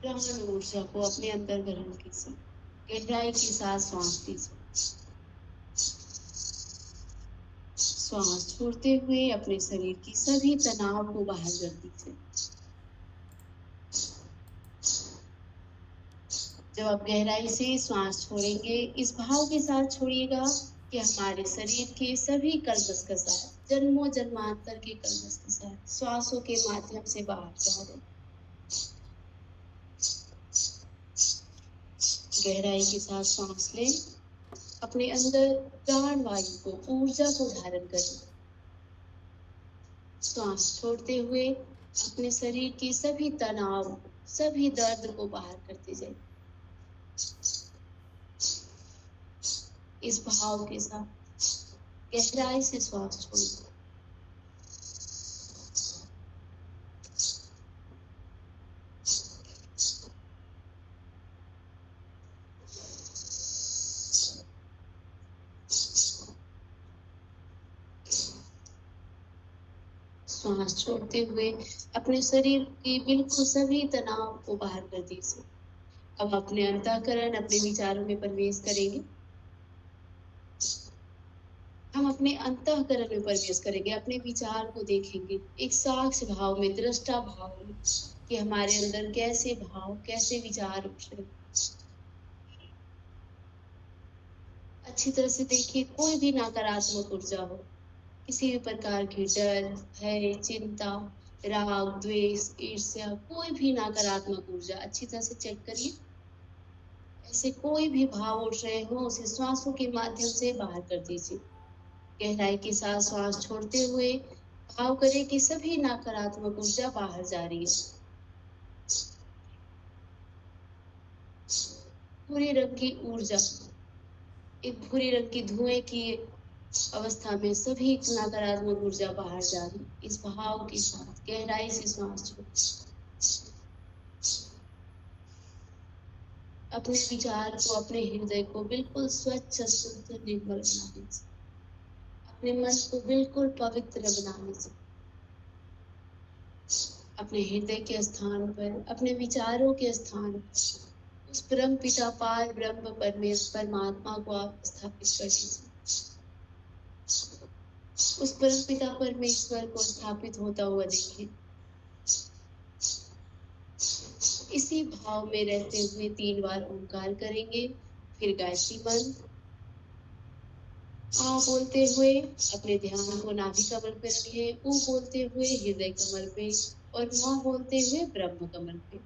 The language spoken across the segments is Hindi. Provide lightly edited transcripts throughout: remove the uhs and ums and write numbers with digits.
प्राण ऊर्जा को अपने अंदर ग्रहण कीजिए। गहराई के साथ सांस लीजिए। श्वास छोड़ते हुए अपने शरीर की सभी तनाव को बाहर कर दीजिए। जब आप गहराई से श्वास छोड़ेंगे, इस भाव के साथ छोड़िएगा कि हमारे शरीर के सभी कलमश जन्मों जन्मांतर के कलमश श्वासों के माध्यम से बाहर जा रहे। गहराई के साथ सांस लें। अपने अंदर प्राण वायु को, ऊर्जा को धारण करें। श्वास छोड़ते हुए अपने शरीर की सभी तनाव, सभी दर्द को बाहर करते जाइए। इस भाव के साथ गहराई से श्वास छोड़िए। श्वास छोड़ते हुए अपने शरीर की बिल्कुल सभी तनाव को बाहर कर दीजिए। अब अपने अंतःकरण, अपने विचारों में प्रवेश करेंगे। हम अपने अंतःकरण में प्रवेश करेंगे, अपने विचार को देखेंगे एक साक्ष्य भाव में, दृष्टा भाव में, कि हमारे अंदर कैसे भाव, कैसे विचार उठ रहे। अच्छी तरह से देखिए, कोई भी नकारात्मक ऊर्जा हो, किसी भी प्रकार की डर, भय, चिंता, राग, द्वेष, ईर्ष्या, कोई भी नकारात्मक ऊर्जा अच्छी तरह से चेक करिए। ऐसे कोई भी भाव उठ रहे हो, उसे श्वासों के माध्यम से बाहर कर दीजिए। गहराई के साथ श्वास छोड़ते हुए भाव करें कि सभी नकारात्मक ऊर्जा बाहर जा रही है। भूरे रंग की ऊर्जा, एक भूरे रंग की धुएं की अवस्था में सभी नकारात्मक ऊर्जा बाहर जा रही। इस भाव के साथ गहराई से श्वास छोड़ें। अपने विचार को, अपने हृदय को बिल्कुल स्वच्छ, शुद्ध, निर्मल बनाने से, अपने मन को बिल्कुल पवित्र बनाने से, अपने हृदय के स्थान पर, अपने विचारों के स्थान पर उस परम पिता, पार ब्रह्म परमात्मा को आप स्थापित कर दीजिए। उस परम पिता परमेश्वर को स्थापित होता हुआ देखिए। इसी भाव में रहते हुए 3 बार ओंकार करेंगे। फिर गायत्री मंत्र आ बोलते हुए अपने ध्यान को नाभि कमल पे रखें। ऊ बोलते हुए हृदय कमल पे, और माँ बोलते हुए ब्रह्म कमल पे।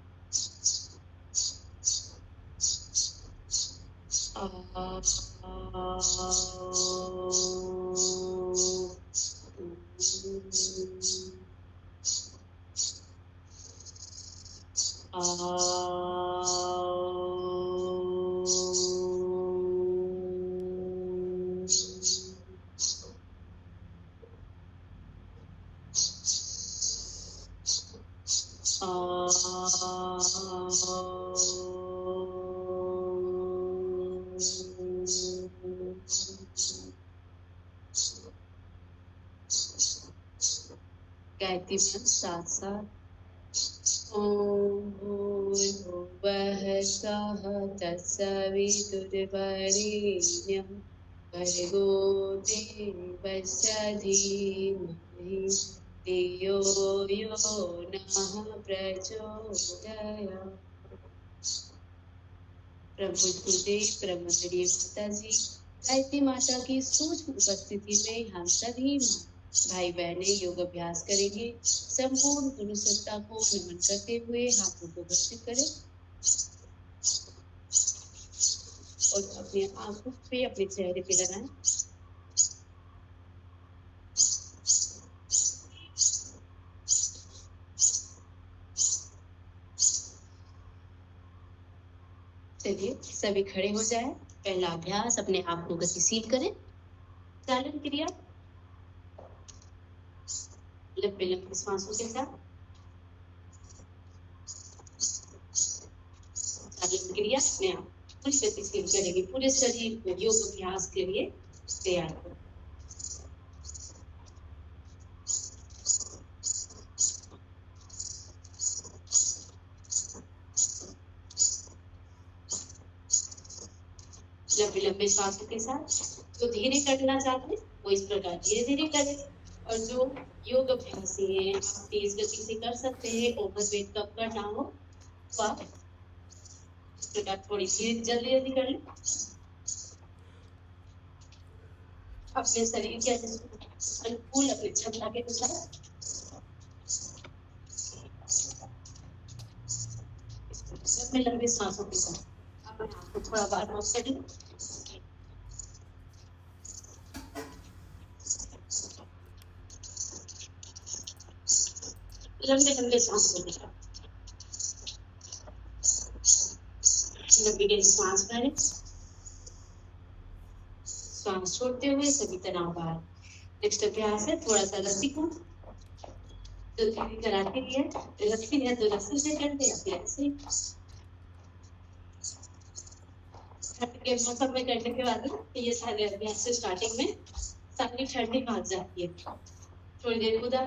गायत्री मंत्र साथ साथ। ओम भूर्भुवः स्वः तत्सवितुर्वरेण्यं भर्गो देवस्य धीमहि धियो यो नः प्रचोदयात्। प्रभु गुरुदेव, ब्रह्मचर्य माता जी, गायत्री माता की सूक्ष्म उपस्थिति में हम सभी भाई बहने योग अभ्यास करेंगे। संपूर्ण गुरु सत्ता को नमन करते हुए हाथों को घर्षित करें और अपने आंखों पे, अपने चेहरे पे लगाएं। चलिए सभी खड़े हो जाए। पहला अभ्यास, अपने आप को गतिशील करें। चालन क्रिया, लंबे लंबे श्वासों के साथ। चालन क्रिया अपने आप पूरी गतिशील करेंगे। पूरे शरीर को योग अभ्यास के लिए तैयार करें। लंबे लंबे सांसों के साथ। जो धीरे करना चाहते हैं वो इस प्रकार धीरे धीरे करें, और जो योग अभ्यासी हैं आप तेज गति से कर सकते हैं। ओवरवेट कब करना हो तो आप इस प्रकार थोड़ी सी जल्दी जल्दी कर लें। अपने शरीर के अनुकूल अपने क्षमता के अनुसार लंबे लंबे सांसों के साथ अपने आप को थोड़ा वार्म अप कर लें। लंबे लंबे सांसों के साथ लंबी सांस भरें, सांस छोड़ते हुए सभी तनाव बाहर। नेक्स्ट अभ्यास है थोड़ा सा रस्सी को, जो कराते लिए रस्सी है तो रस्सी से करते हैं फिर ऐसे के मौसम में करने के बाद ये सारे अभ्यास से स्टार्टिंग में सारी ठंडी भाग जाती है। थोड़ी देर कूदा,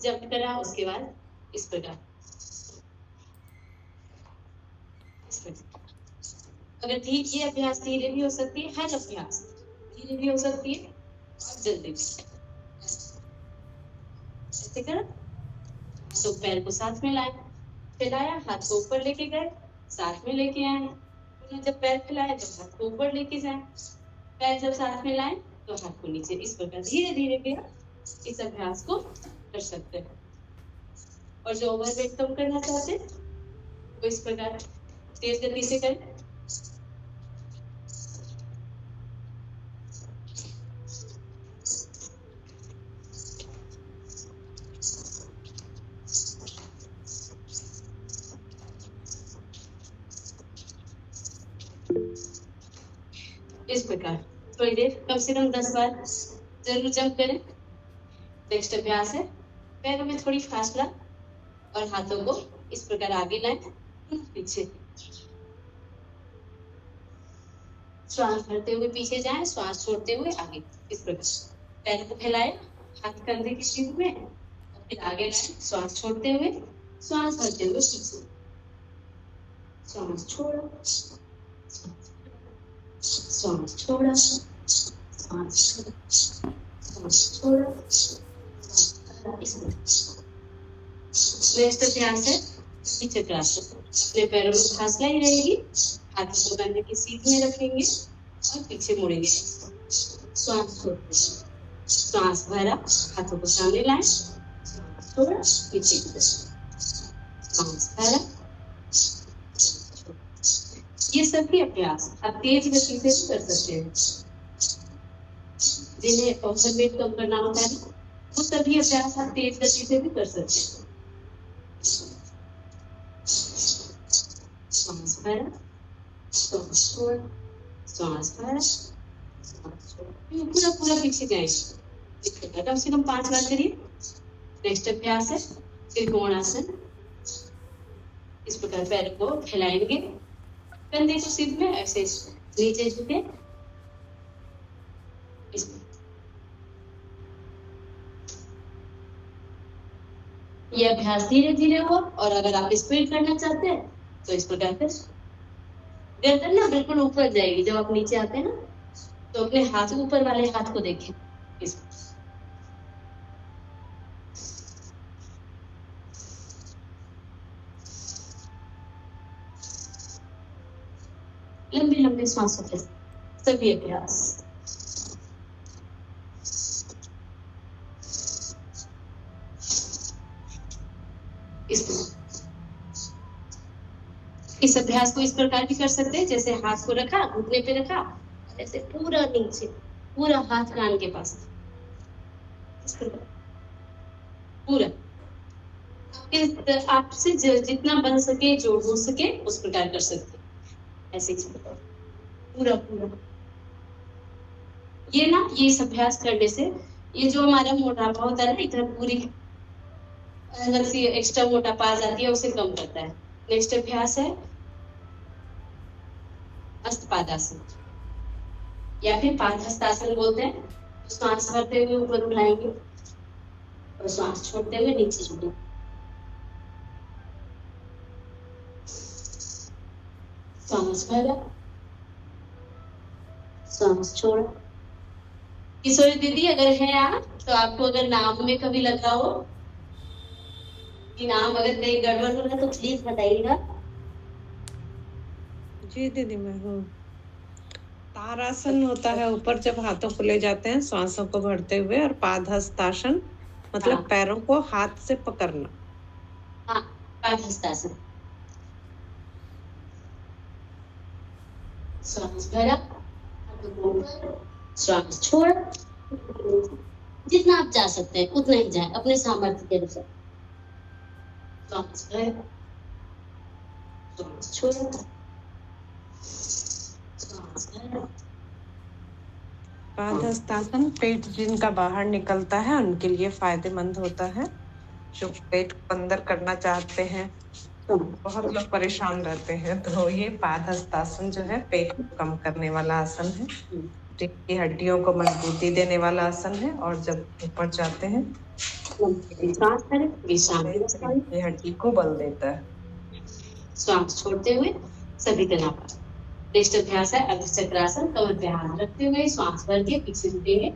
जंप करा, उसके बाद इस प्रकार अगर ये अभ्यास धीरे भी हो सकती है, हर अभ्यास धीरे भी हो सकती है और जल्दी भी। ऐसे करो तो पैर को साथ में लाए, फैलाया, हाथ को ऊपर लेके गए, साथ में लेके आए। जब पैर फैलाए तो हाथ को ऊपर लेके जाए, पैर जब साथ में लाए तो हाथ को नीचे। इस प्रकार धीरे धीरे भी इस अभ्यास को कर सकते हैं। और जो ओवरवेट कम करना चाहते हैं वो इस प्रकार तेज गति से करें। इस प्रकार थोड़ी देर कम से कम 10 बार जरूर जंप करें। नेक्स्ट अभ्यास है पैरों में थोड़ी फासला और हाथों को इस प्रकार आगे लाएं, पीछे। श्वास भरते हुए पीछे जाएं, श्वास छोड़ते हुए आगे। इस प्रकार पैर को फैलाएं, हाथ कंधे की सीध में, और फिर आगे लाएं, श्वास छोड़ते हुए, श्वास भरते हुए पीछे। श्वास छोड़ो, श्वास छोड़ा, श्वास छोड़ा। नेक्स्ट अभ्यास है चक्रासन। अपने पैरों में फासला ही रहेगी, हाथों को कंधे की सीध में रखेंगे और पीछे मुड़ेंगे। श्वास छोड़ते, श्वास भरा, हाथों को सामने लाएं, छोड़ा, पीछे की तरफ, श्वास भरा। ये सभी अभ्यास आप तेज गति से कर सकते हैं। जिन्हें ओवरवेट कम करना होता है वो सभी अभ्यास आप तेज गति से भी कर सकते हैं। श्वास भरा, श्वास छोड़, श्वास भरा, श्वास छोड़। पूरा पूरा पीछे जाएंगे। कम से कम 5 बार करिए। नेक्स्ट अभ्यास है त्रिकोणासन। इस प्रकार पैर को फैलाएंगे, कंधे को सीध में ऐसे नीचे झुके। ये अभ्यास धीरे धीरे हो, और अगर आप स्पीड करना चाहते हैं तो इस प्रकार कर। गर्दन ना बिल्कुल ऊपर जाएगी जब आप नीचे आते हैं ना, तो अपने हाथ ऊपर वाले हाथ को देखें। लंबे लंबे श्वासों के सभी अभ्यास। इस अभ्यास को इस प्रकार भी कर सकते हैं, जैसे हाथ को रखा, घुटने पे रखा, ऐसे पूरा नीचे, पूरा हाथ कान के पास, इस प्रकार पूरा आपसे जितना बन सके, जो हो सके उस प्रकार कर सकते हैं। ऐसे पूरा पूरा ये ना, ये इस अभ्यास करने से ये जो हमारा मोटापा होता है ना, इधर पूरी अंदर से एक्स्ट्रा मोटापा आ जाती है, उसे कम करता है। नेक्स्ट अभ्यास है हस्तपादासन या फिर पादहस्तासन बोलते हैं। श्वास भरते हुए ऊपर उठाएंगे और श्वास छोड़ते हुए नीचे झुकेंगे। श्वास भरा, सांस छोड़ो। किशोरी दीदी अगर है आप, तो आपको अगर नाम में कभी लगा हो कि नाम अगर कहीं गड़बड़ हो रहा है तो प्लीज बताइएगा। जी दीदी मैं हूँ। तारासन होता है, ऊपर जब हाथों को ले जाते हैं श्वासों को भरते हुए, और पादहस्तासन मतलब हाँ। पैरों को हाथ से पकड़ना। हाँ, पादहस्तासन। श्वास भरा, हाथों को ऊपर, श्वास छोड़। जितना आप जा सकते हैं उतना ही जाए अपने सामर्थ्य के अनुसार। श्वास भरा, श्वास छोड़, श्वास भरा। पादहस्तासन पेट जिनका बाहर निकलता है उनके लिए फायदेमंद होता है। जो पेट को अंदर करना चाहते हैं, बहुत लोग परेशान रहते हैं, तो ये पादहस्तासन जो है पेट को कम करने वाला आसन है। पेट की हड्डियों को मजबूती देने वाला आसन है, और जब ऊपर जाते हैं श्वास करें, विश्राम ये हड्डी को बल देता है। श्वास छोड़ते हुए सभी तनाव पर। नेक्स्ट अभ्यास है अर्ध चक्रासन। कमर पे हाथ रखते हुए श्वास भर के पीछे झुकेंगे।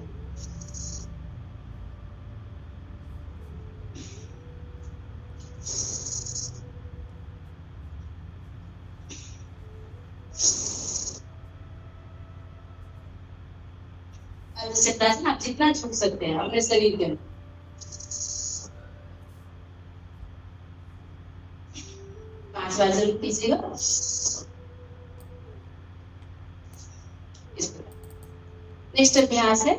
अर्ध चक्रासन आप जितना झुक सकते हैं अपने शरीर के। 5 बार जरूर कीजिएगा। नेक्स्ट अभ्यास है,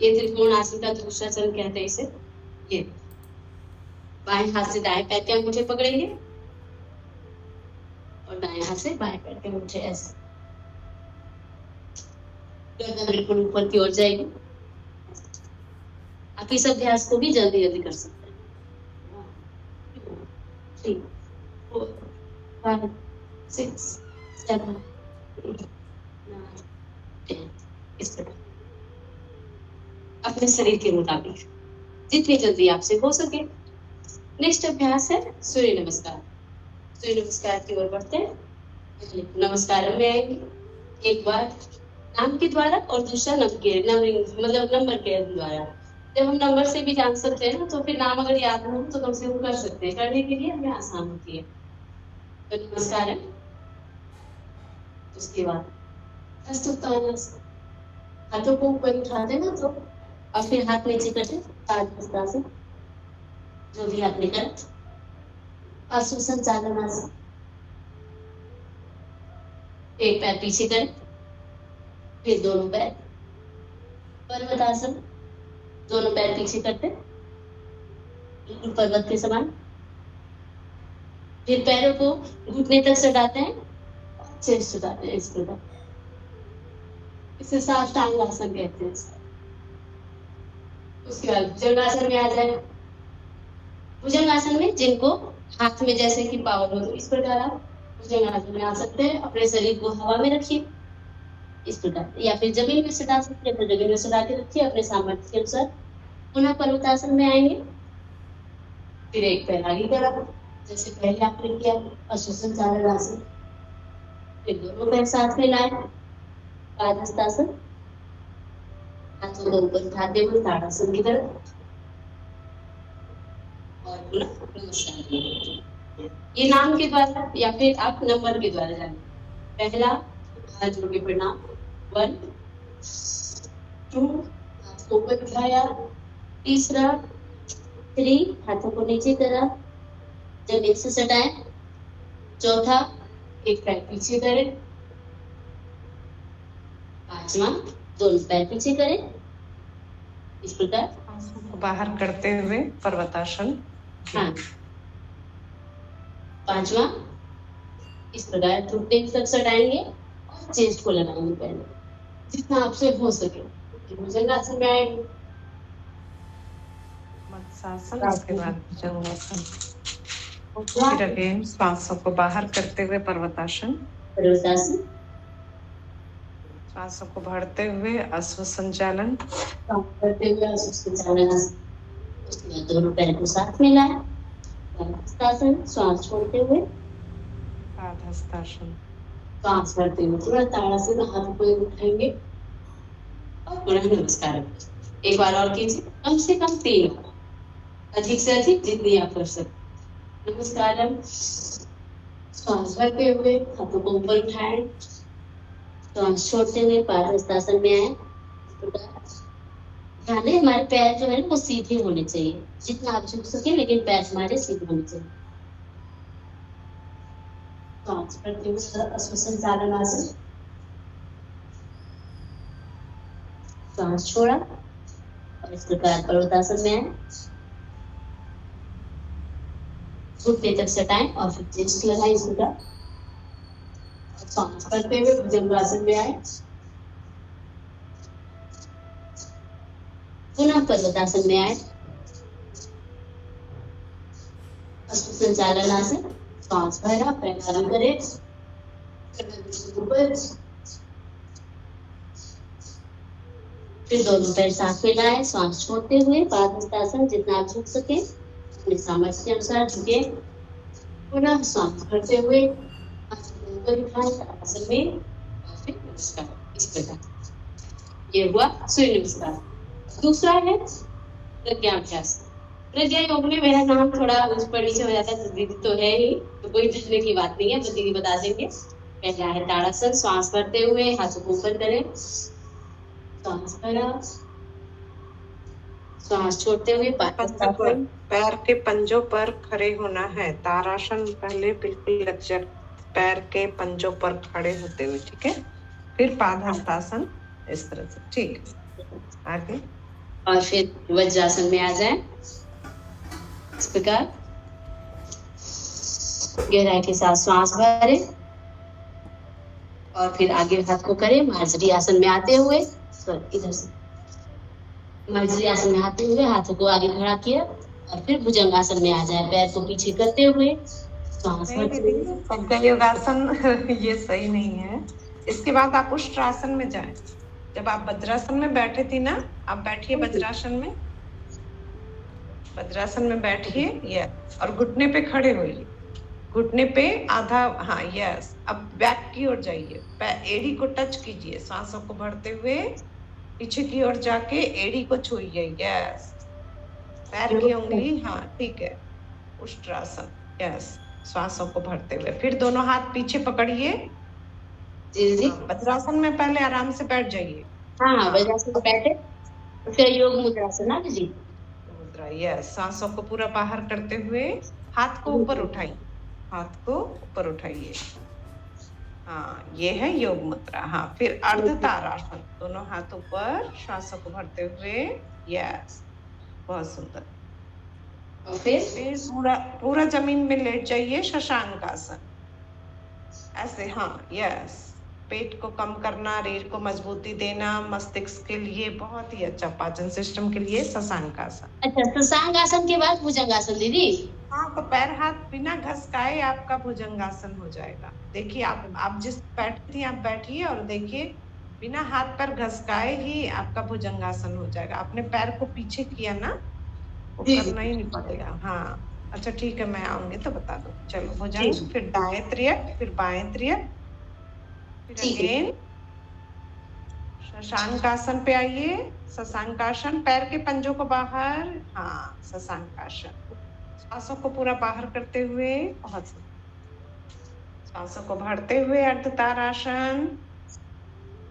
ये त्रिकोण आसन का दूसरा चरण कहते हैं इसे। ये बाएं हाथ से दाएं पैर के अंगूठे पकड़ेंगे और दाएं हाथ से बाएं पैर के अंगूठे ऐसे। गर्दन बिल्कुल ऊपर की ओर जाएगी। आप इस अभ्यास को भी जल्दी जल्दी कर सकते हैं। 3 4 5 6 7 8 9 10। इस तरह अपने शरीर के मुताबिक जितनी जल्दी आपसे हो सके। नेक्स्ट अभ्यास है सूर्य नमस्कार। सूर्य नमस्कार की ओर बढ़ते हैं। नमस्कार में आएंगे एक बार नाम के द्वारा और दूसरा नंबर के द्वारा। जब हम नंबर से भी जान सकते हैं ना, तो फिर नाम अगर याद हो तो कम से कम कर सकते हैं। करने के लिए हमें आसान होती है। तो नमस्कार है, उसके बाद हाथों को ऊपर उठाते हैं ना, तो और फिर हाथ नीचे करते पादहस्तासन, जो भी आपने करा। अश्वसंचालन आसन, एक पैर पीछे करें, फिर दोनों पैर। पर्वतासन, दोनों पैर पीछे करते बिल्कुल पर्वत के समान। फिर पैरों को घुटने तक सटाते हैं, चेस्ट सटाते हैं इस प्रकार। इसे साष्टांग आसन कहते हैं। उसके बाद भुजंगासन में आ जाए। भुजंगासन में जिनको हाथ में जैसे कि पावर हो, तो इस प्रकार आप भुजंगासन में आ सकते हैं। अपने शरीर को हवा में रखिए इस प्रकार, या फिर जमीन में सटा सकते हैं तो जमीन में सटा के रखिए अपने सामर्थ्य के अनुसार। पुनः पर्वतासन में आएंगे। फिर एक पैर आगे करा जैसे पहले आपने किया अश्वसंचालन आसन। फिर दोनों पैर साथ में लाए, पादहस्तासन। हाथों को ऊपर उठाते हुए ताड़ासन की तरफ, और नमस्कार। ये नाम के द्वारा या फिर आप नंबर के द्वारा जाने। पहला हाथ जोड़ के प्रणाम, 1 2 हाथ को ऊपर उठाया। तीसरा 3 हाथों को नीचे करा, जमीन से सटाएं। चौथा एक पैर पीछे करें। पांचवा दोनों पैर पीछे करें इस प्रकार। बाहर करते हुए पर्वतासन। हाँ, पांचवा इस प्रकार घुटने तक सटाएंगे और चेस्ट को लगाएंगे पहले जितना आपसे हो सके। भुजंगासन में आएंगे, मत्स्यासन, उसके बाद भुजंगासन। फिर अगेन श्वासों को बाहर करते हुए पर्वतासन। पर्वतासन, श्वासों को भरते हुए अश्वसंचालन। करते हुए अश्वसंचालन। उसके बाद दोनों पैर को साथ में लाए, पादहस्तासन। श्वास छोड़ते हुए पादहस्तासन। सांस भरते हुए पूरा ताड़ासन हाथ को उठाएंगे और पुनः नमस्कार। एक बार और कीजिए, कम से कम 3 बार, अधिक से अधिक जितनी आप कर सकते। नमस्कारम। सांस भरते हुए हाथों को ऊपर उठाएं, सांस छोड़ते हुए पादहस्तासन में आए। ध्यान दें हमारे पैर जो है ना वो सीधे होने चाहिए, जितना आप झुक सके लेकिन पैर हमारे सीधे होने चाहिए। सांस भरते हुए श्वासन चालन आसन, सांस छोड़ा और इस प्रकार पर्वतासन में आए। घुटने तक सटाएं और फिर चेस्ट लगाएं इस प्रकार। सांस भरते हुए भुजंगासन में आए, पुनः पर्वतासन में आए। संचालन आसन, सांस भरा, पैर आराम करें, ऊपर, फिर दोनों पैर साथ में लाए, सांस छोड़ते हुए पादहस्तासन जितना आप झुक सके अपने सामर्थ्य के अनुसार झुके। पुनः सांस भरते हुए ऊपर उठाएं आसन में और फिर नमस्कार। इस प्रकार ये हुआ सूर्य नमस्कार। दूसरा है प्रज्ञाभ्यास। प्रज्ञा योग में मेरा नाम थोड़ा ऊपर नीचे हो जाता है, दीदी तो है ही, तो कोई डरने की बात नहीं है, तो दीदी बता देंगे। पहला है ताड़ासन, श्वास भरते हुए हाथों को ऊपर करें, श्वास भरा, श्वास छोड़ते हुए पैर के पंजों पर खड़े होना है। तारासन पहले बिल्कुल लचक, पैर के पंजों पर खड़े होते हुए, ठीक है। फिर पादहस्तासन इस तरह से, ठीक। आगे और फिर वज्रासन में आ जाए इस प्रकार। गहराई के साथ श्वास भरे और फिर आगे हाथ को करें मार्जरी आसन में आते हुए, इधर से मार्जरी आसन में आते हुए हाथों को आगे खड़ा किया और फिर भुजंगासन में आ जाए, पैर को पीछे करते हुए श्वास भरते। योगासन ये सही नहीं है। इसके बाद आप उष्ट्रासन में जाएं। जब आप वज्रासन में बैठे थी ना, आप बैठिए वज्रासन में, वज्रासन में बैठिए, यस, और घुटने पे खड़े होइए, घुटने पे आधा, हाँ यस। अब बैक की ओर जाइए, एड़ी को टच कीजिए, सांसों को भरते हुए पीछे की ओर जाके एड़ी को छूइए, यस, पैर की उंगली, हाँ ठीक है, उष्ट्रासन, यस, श्वासों को भरते हुए। फिर दोनों हाथ पीछे पकड़िए। वज्रासन में पहले आराम से बैठ जाइए। हाँ, वज्रासन में बैठे, फिर योग मुद्रासन ना जी, मुद्रा, यस। सांसों को पूरा बाहर करते हुए हाथ को ऊपर उठाइए, हाथ को ऊपर उठाइए, हाँ ये है योग मुद्रा। हाँ, फिर अर्ध तारासन, दोनों हाथ ऊपर, श्वासों को भरते हुए, यस, बहुत सुंदर। और फिर पूरा जमीन में लेट जाइए, शशांक आसन, ऐसे, हाँ यस। पेट को कम करना, रीढ़ को मजबूती देना, मस्तिष्क के लिए बहुत ही अच्छा, पाचन सिस्टम के लिए शशांक आसन। अच्छा, शशांक आसन के बाद भुजंगासन दीदी। हाँ, तो पैर हाथ बिना घसकाए आपका भुजंगासन हो जाएगा। देखिए आप जिस बैठती थी आप बैठिए और देखिए बिना हाथ पैर घसकाए ही आपका भुजंगासन हो जाएगा। आपने पैर को पीछे किया ना, वो करना ही नहीं पड़ेगा। हाँ अच्छा ठीक है, मैं आऊंगी तो बता दो। चलो भुजंग, फिर दाएं त्रियक, फिर बाएं त्रियक, फिर अगेन शशांकासन पे आइए। शशांकासन, पैर के पंजों को बाहर, हाँ शशांकासन, श्वासों को पूरा बाहर करते हुए, बहुत श्वासों को भरते हुए अर्ध तारासन।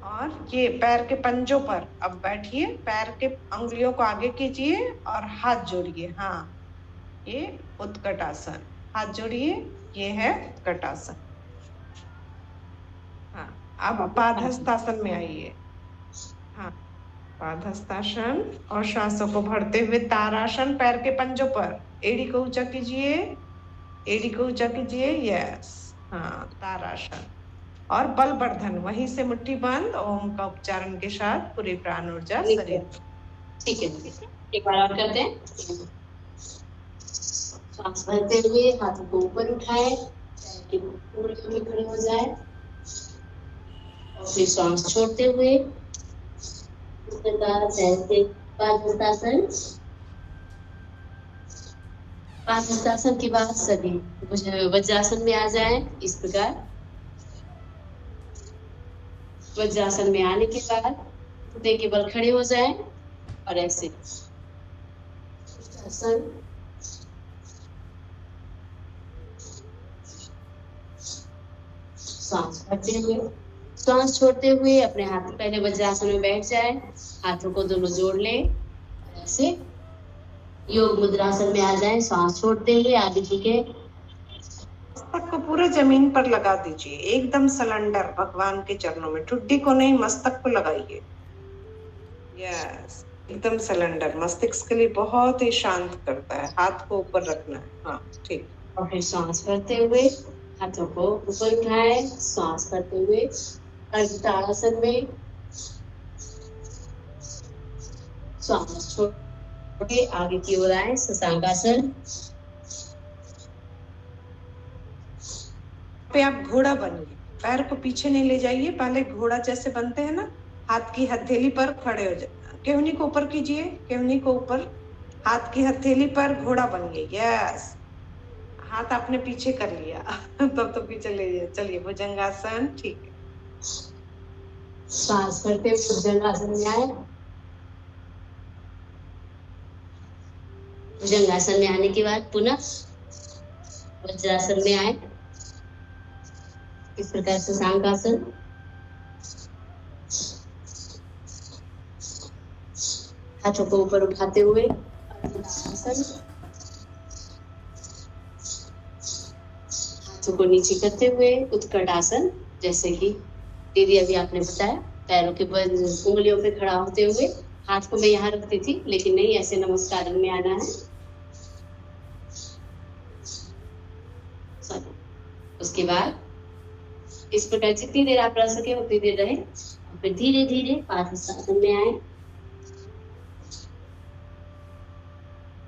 और ये पैर के पंजों पर अब बैठिए, पैर के अंगुलियों को आगे कीजिए और हाथ जोड़िए, हाँ ये उत्कटासन, हाथ जोड़िए, ये है उत्कटासन। हाँ, अब पादहस्तासन में आइए, हाँ पादहस्तासन, और श्वासों को भरते हुए तारासन, पैर के पंजों पर, एड़ी को ऊंचा कीजिए, एड़ी को ऊंचा कीजिए, यस, हाँ तारासन। और बल वर्धन, वहीं से मुट्ठी बंद, ओम का उच्चारण के साथ पूरी प्राण ऊर्जा शरीर। ठीक है, एक बार और करते हैं। श्वास भरते हुए हाथों को ऊपर उठाए, पूरे में खड़े हो जाए और फिर श्वास छोड़ते हुए इस प्रकार से पादहस्तासन। पादहस्तासन के बाद सभी वज्रासन में आ जाए इस प्रकार। वज्रासन में आने के बाद घुटने के बल खड़े हो जाएं और ऐसे आसन, सांस भरते हुए, सांस छोड़ते हुए अपने हाथ पहले वज्रासन में बैठ जाए, हाथों को दोनों जोड़ लें, ऐसे योग मुद्रासन में आ जाए, सांस छोड़ते हुए आगे झुके, मस्तक को पूरा जमीन पर लगा दीजिए, एकदम सलेंडर भगवान के चरणों में, ठुड्डी को नहीं मस्तक को लगाइए। यस, एकदम सलेंडर, मस्तिष्क के लिए बहुत ही शांत करता है। हाथ को ऊपर रखना है। हाँ ठीक। और फिर सांस भरते हुए हाथों को ऊपर उठाएं, सांस करते हुए अर्धताड़ासन में सांस छोड़ के आगे की ओर आए, शशांकासन पे आप घोड़ा बनिए, पैर को पीछे नहीं ले जाइए, पहले घोड़ा जैसे बनते हैं ना, हाथ की हथेली पर खड़े हो जाए, केहनी को ऊपर कीजिए, केहनी को ऊपर, हाथ की हथेली पर घोड़ा बनिए। यस, हाथ आपने पीछे कर लिया तब तो पीछे ले चलिए, भुजंगासन। ठीक है, सांस करते हुए भुजंगासन में आए, भुजंगासन में आने के बाद पुनः वज्रासन में आए, इस प्रकार से शशांकासन, हाथों को ऊपर उठाते हुए आसन, हाथों को नीचे करते हुए उत्कट आसन, जैसे कि दीदी अभी आपने बताया, पैरों के बल उंगलियों पे खड़ा होते हुए, हाथ को मैं यहाँ रखती थी लेकिन नहीं, ऐसे नमस्कार में आना है। उसके बाद इस प्रकार जितनी देर आप रह सके उतनी देर रहे, फिर धीरे धीरे पादहस्तासन में आए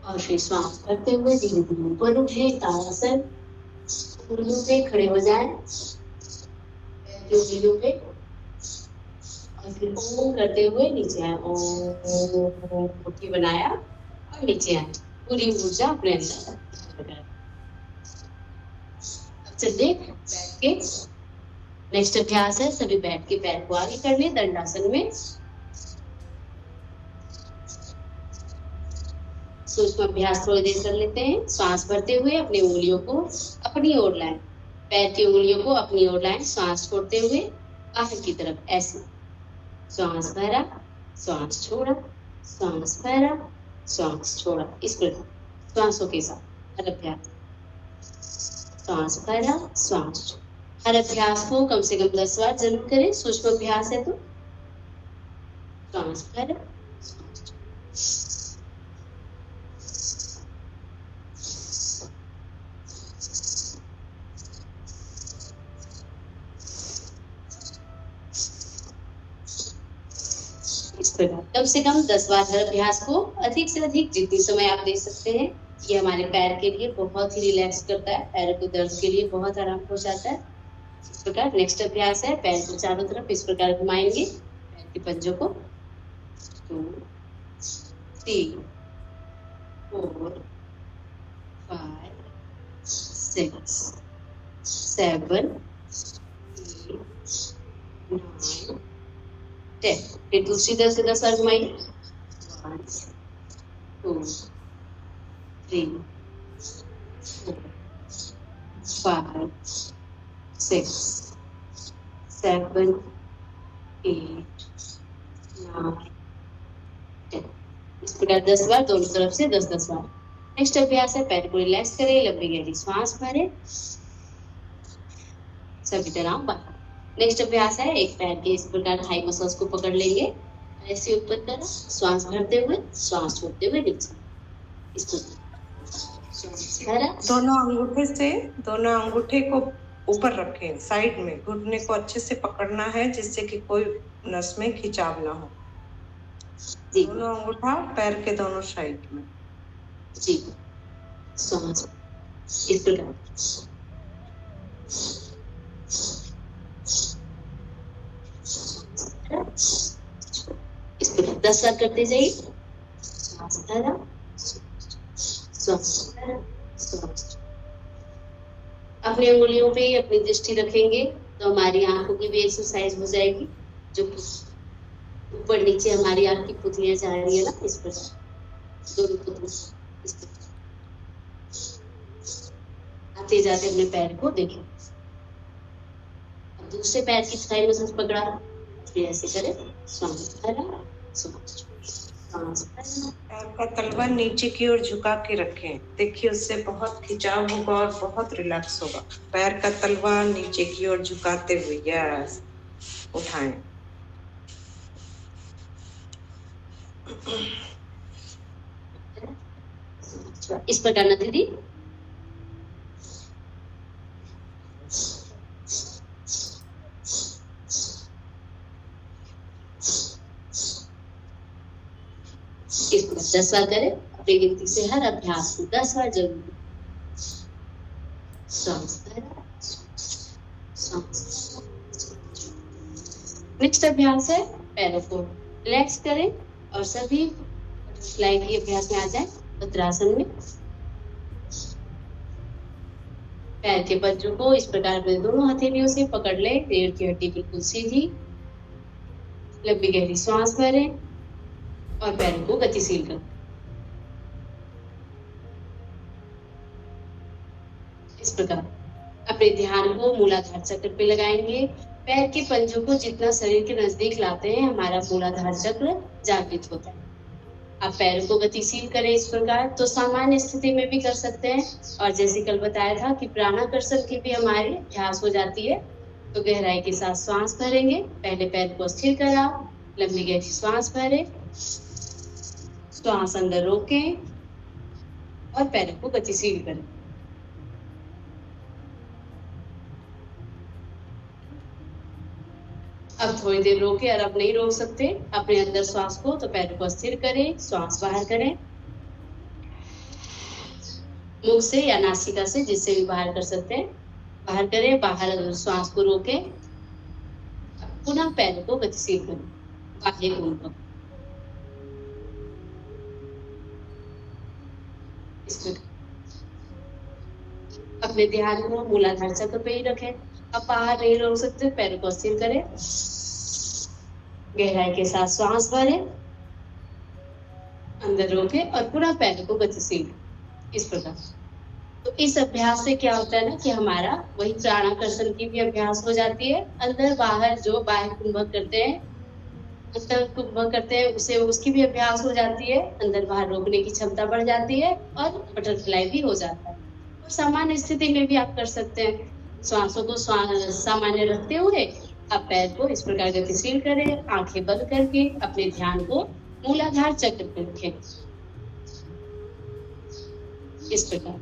और फिर श्वास करते हुए धीरे धीरे ऊपर उठे, ताड़ासन, उंगलियों पे खड़े हो जाए, उंगलियों पे, और फिर ओम करते हुए नीचे आए, ओम मुट्ठी बनाया और नीचे आए, पूरी ऊर्जा अपने अंदर। अब चलिए बैठ के नेक्स्ट अभ्यास है, सभी बैठ के पैर को आगे कर ले, दंडासन में सूक्ष्म अभ्यास थोड़ी देर कर लेते हैं। सांस भरते हुए अपनी उंगलियों को अपनी ओर लाएं, पैर की उंगलियों को अपनी ओर लाएं, सांस छोड़ते हुए बाहर की तरफ, ऐसे सांस भरा, सांस छोड़ा, सांस भरा, सांस छोड़ा, इस प्रकार सांसों के साथ हर अभ्यास, सांस भरा, सांस छोड़ा। हर अभ्यास को कम से कम 10 बार जरूर करें, सूक्ष्म अभ्यास है तो सांस भरा, सांस छोड़ा। इस प्रकार कम से कम 10 बार हर अभ्यास को, अधिक से अधिक जितनी समय आप दे सकते हैं। ये हमारे पैर के लिए बहुत ही रिलैक्स करता है, पैरों के दर्द के लिए बहुत आराम हो जाता है। इस प्रकार नेक्स्ट अभ्यास है, पैर को चारों तरफ इस प्रकार घुमाएंगे, पैर के पंजों को 2 3 4 5 6 7 8 9 10। फिर दूसरी तरफ से 10 बार घुमाइए, 1 2 3 4 5 6 7 8 9 10। इस प्रकार 10 बार दोनों तरफ से 10-10 बार। नेक्स्ट अभ्यास है, पैर को रिलैक्स करें, लंबी गहरी सांस भरें, सभी तरह बाहर। नेक्स्ट अभ्यास है, एक पैर के इस प्रकार थाई मसल्स को पकड़ लेंगे, ऐसे ऊपर कर, श्वास भरते हुए, श्वास छोड़ते हुए नीचे, इस प्रकार। दोनों अंगूठे को ऊपर रखें, साइड में घुटने को अच्छे से पकड़ना है, जिससे कि कोई नस में खिंचाव ना हो। दोनों अंगूठा पैर के दोनों साइड में जी, श्वास इस प्रकार। इस प्रकार 10 बार करते जाइए, श्वास भरा, श्वास भरा, श्वास। अपनी उंगलियों पे अपनी दृष्टि रखेंगे तो हमारी आंखों की भी एक्सरसाइज हो जाएगी। जो ऊपर नीचे हमारी आंख की पुतलियां जा रही है ना, इस प्रकार दोनों पुतलियां इस प्रकार आते जाते अपने पैर को देखो। अब दूसरे पैर की थाई मसल पकड़ा, फिर ऐसे करें, सांस भरा, सांस पैर का तलवा नीचे की ओर झुका के रखें। देखिए उससे बहुत खिंचाव होगा और बहुत रिलैक्स होगा। पैर का तलवा नीचे की ओर झुकाते हुए यस उठाएं। इस प्रकार ना दीदी, इसको 10 बार करें। अपनी गिनती से हर अभ्यास को 10 बार जरूर। नेक्स्ट अभ्यास है पैरों को रिलैक्स करें और सभी बटरफ्लाई के अभ्यास में आ जाए। वज्रासन में पैर के बज्जों को इस प्रकार अपने दोनों हथेलियों से पकड़ ले। रीढ़ की हड्डी बिल्कुल सीधी, लंबी गहरी सांस भरें और पैरों को गतिशील करें। इस प्रकार अपने ध्यान को मूलाधार चक्र पे लगाएंगे। पैर के पंजों को जितना शरीर के नजदीक लाते हैं हमारा मूलाधार चक्र जागृत होता है। आप पैरों को गतिशील करें इस प्रकार। तो सामान्य स्थिति में भी कर सकते हैं और जैसे कल बताया था कि प्राणाकर्षण की भी हमारी अभ्यास हो जाती है। तो गहराई के साथ सांस भरेंगे। पहले पैर को स्थिर करा, लंबी गहरी सांस भरे, श्वास अंदर रोकें और पैरों को गतिशील करें। अब थोड़ी देर रोके और अब नहीं रोक सकते अपने अंदर श्वास को, तो पैरों को स्थिर करें, श्वास बाहर करें मुख से या नासिका से, जिससे भी बाहर कर सकते हैं। बाहर करें, बाहर श्वास को रोकें, पुनः पैरों को गतिशील करें बाह्य घूम। अपने ध्यान को मूलाधार चक्र पे ही रखें। अब बाहर नहीं रोक सकते, पैरों को स्थिर करें, गहराई के साथ श्वास भरें, अंदर रोके और पूरा पैरों को गतिशील इस प्रकार। तो इस अभ्यास से क्या होता है ना कि हमारा वही प्राणाकर्षण की भी अभ्यास हो जाती है। अंदर बाहर जो बाह्य कुंभक करते हैं, अंदर कुंभक करते हैं, उसे उसकी भी अभ्यास हो जाती है। अंदर बाहर रोकने की क्षमता बढ़ जाती है और बटरफ्लाई भी हो जाता है। और सामान्य स्थिति में भी आप कर सकते हैं। श्वासों को सामान्य रखते हुए आप पैर को इस प्रकार गतिशील करें, आंखें बंद करके अपने ध्यान को मूलाधार चक्र पर रखें इस प्रकार।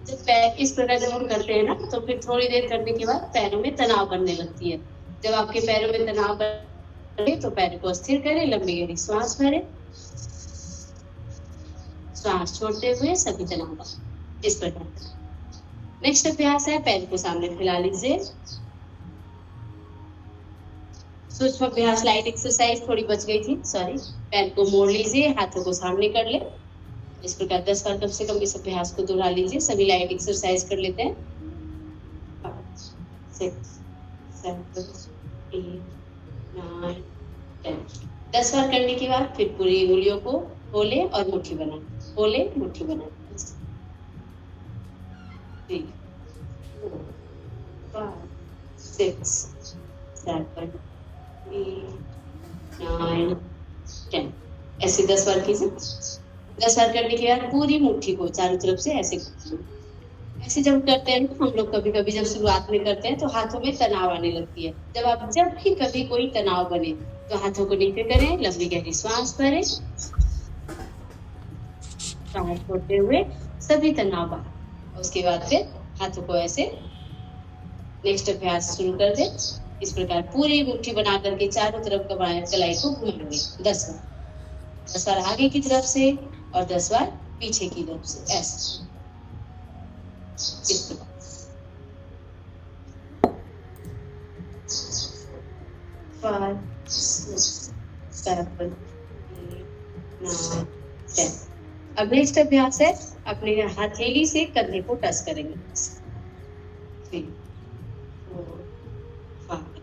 जब पैर इस प्रकार जब हम करते हैं ना, तो फिर थोड़ी देर करने के बाद पैरों में तनाव बनने लगती है। जब आपके पैरों में तनाव बने तो पैरों को स्थिर करें, लंबी गहरी श्वास भरें, श्वास छोड़ते हुए सभी तनाव इस प्रकार। नेक्स्ट अभ्यास है पैर को सामने फैला लीजिए। सूक्ष्म अभ्यास लाइट एक्सरसाइज थोड़ी बच गई थी, सॉरी। पैर को मोड़ लीजिए, हाथों को सामने कर ले इस प्रकार 10 बार कम से कम इस अभ्यास को दोहरा लीजिए। सभी लाइट एक्सरसाइज कर लेते हैं। 5, 6, 7, 8, 9, 10। 10 बार करने के बाद फिर पूरी उंगलियों को खोले और मुट्ठी बनाए, खोले मुट्ठी बनाए। 3, 4, 5, 6, 7, 8, 9, 10। ऐसे 10 बार कीजिए। 10 बार करने के बाद पूरी मुट्ठी को चारों तरफ से ऐसे ऐसे जब करते हैं हम लोग, कभी कभी जब शुरुआत में करते हैं तो हाथों में तनाव आने लगती है। जब भी कभी कोई तनाव बने तो हाथों को नीचे करें, लंबी गहरी श्वास भरें, सांस छोड़ते हुए सभी तनाव बाहर। उसके बाद फिर हाथों को ऐसे नेक्स्ट अभ्यास शुरू कर दे। इस प्रकार पूरी मुट्ठी बना करके चारों तरफ कलाई को घुमाएंगे 10 बार। 10 बार आगे की तरफ से और 10 बार पीछे की तरफ से, ऐसे इस प्रकार। 5, 6, 7, 8, 9, 10। अब नेक्स्ट अभ्यास है अपने हथेली से कंधे को टच करेंगे। 3, 4, 5,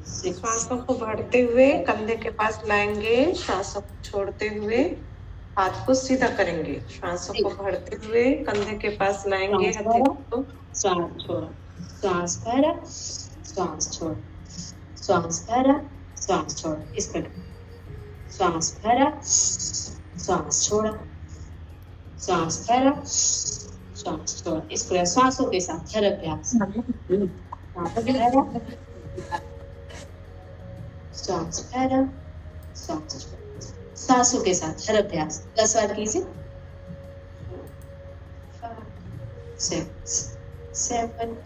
श्वासों को भरते हुए कंधे के पास लाएंगे, श्वासों को छोड़ते हुए हाथ को सीधा करेंगे। श्वासों को भरते हुए कंधे के पास लाएंगे, हथेली को श्वास छोड़ा, श्वास भरा, श्वास छोड़ा, श्वास भरा, श्वास छोड़ा। इस पर श्वास भरा, श्वास छोड़ा, श्वास भरा, श्वास छोड़ा। इस पर श्वासों के साथ हर अभ्यास। श्वास भरा, श्वास छोड़ा। सांसों के साथ हर अभ्यास 10 बार कीजिए। 7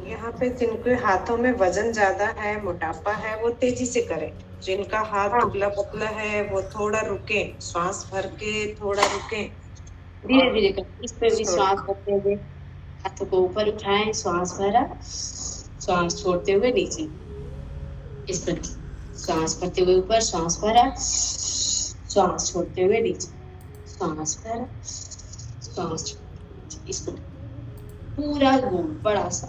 यहाँ पे जिनके हाथों में वजन ज्यादा है, मोटापा है, वो तेजी से करें। जिनका हाथ दुबला पतला है वो थोड़ा रुके, श्वास भर के थोड़ा रुके, धीरे धीरे करें। इस पे भी श्वास भरते हुए हाथों को ऊपर उठाएं, श्वास भरा, श्वास छोड़ते हुए नीचे। इस पर श्वास भरते हुए ऊपर, श्वास भरा, श्वास छोड़ते हुए नीचे, श्वास भरा, श्वास छोड़ते। इस पर पूरा गोल बड़ा सा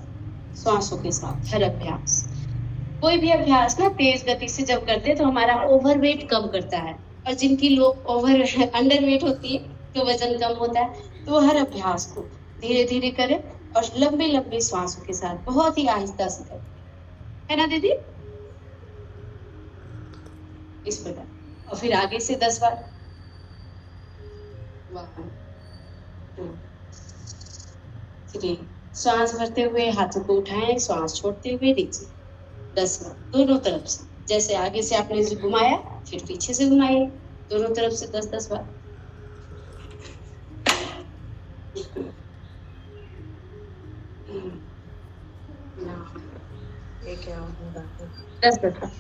श्वासों के साथ हर अभ्यास। कोई भी अभ्यास ना तेज गति से जब करते हैं तो हमारा ओवरवेट कम करता है, और जिनकी लोग अंडरवेट होती है तो वजन कम होता है। तो हर अभ्यास को धीरे धीरे करें और लंबे लंबे श्वासों के साथ बहुत ही आहिस्ता से करें, है ना दीदी? इस प्रकार। और फिर आगे से 10 बार। 1 2 3। श्वास भरते हुए हाथों को उठाएं, श्वास छोड़ते हुए नीचे। 10 बार दोनों तरफ से। जैसे आगे से आपने घुमाया फिर पीछे से घुमाइए, दोनों तरफ से 10-10 बार।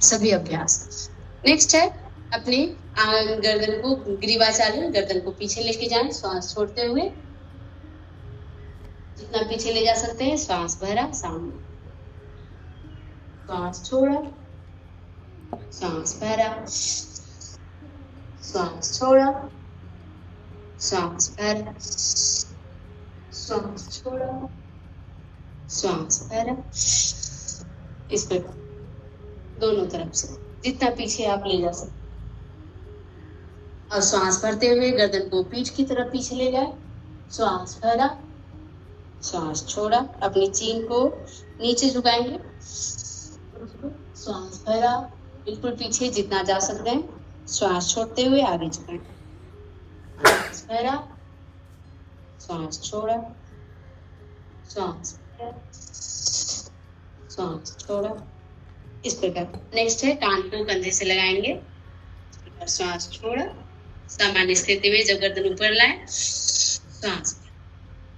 सभी अभ्यास। नेक्स्ट है अपने गर्दन को ग्रीवा चालन, गर्दन को पीछे लेके जाएं, श्वास छोड़ते हुए जितना पीछे ले जा सकते हैं। श्वास भरा, सामने, श्वास छोड़ा, श्वास भरा, श्वास छोड़ा, श्वास भरा, श्वास छोड़ा, श्वास भरा। इस प्रकार दोनों तरफ से जितना पीछे आप ले जा सकते। और श्वास भरते हुए गर्दन को पीठ की तरफ पीछे ले जाए, श्वास भरा, श्वास छोड़ा, अपनी चीन को नीचे झुकाएंगे, श्वास भरा, बिल्कुल पीछे जितना जा सकते हैं, श्वास छोड़ते हुए आगे झुकाएंगे, श्वास भरा, श्वास छोड़ा, श्वास भरा, श्वास छोड़ा। इस प्रकार। नेक्स्ट है कान को कंधे से लगाएंगे, श्वास छोड़ा, सामान्य स्थिति में जब गर्दन ऊपर लाए, श्वास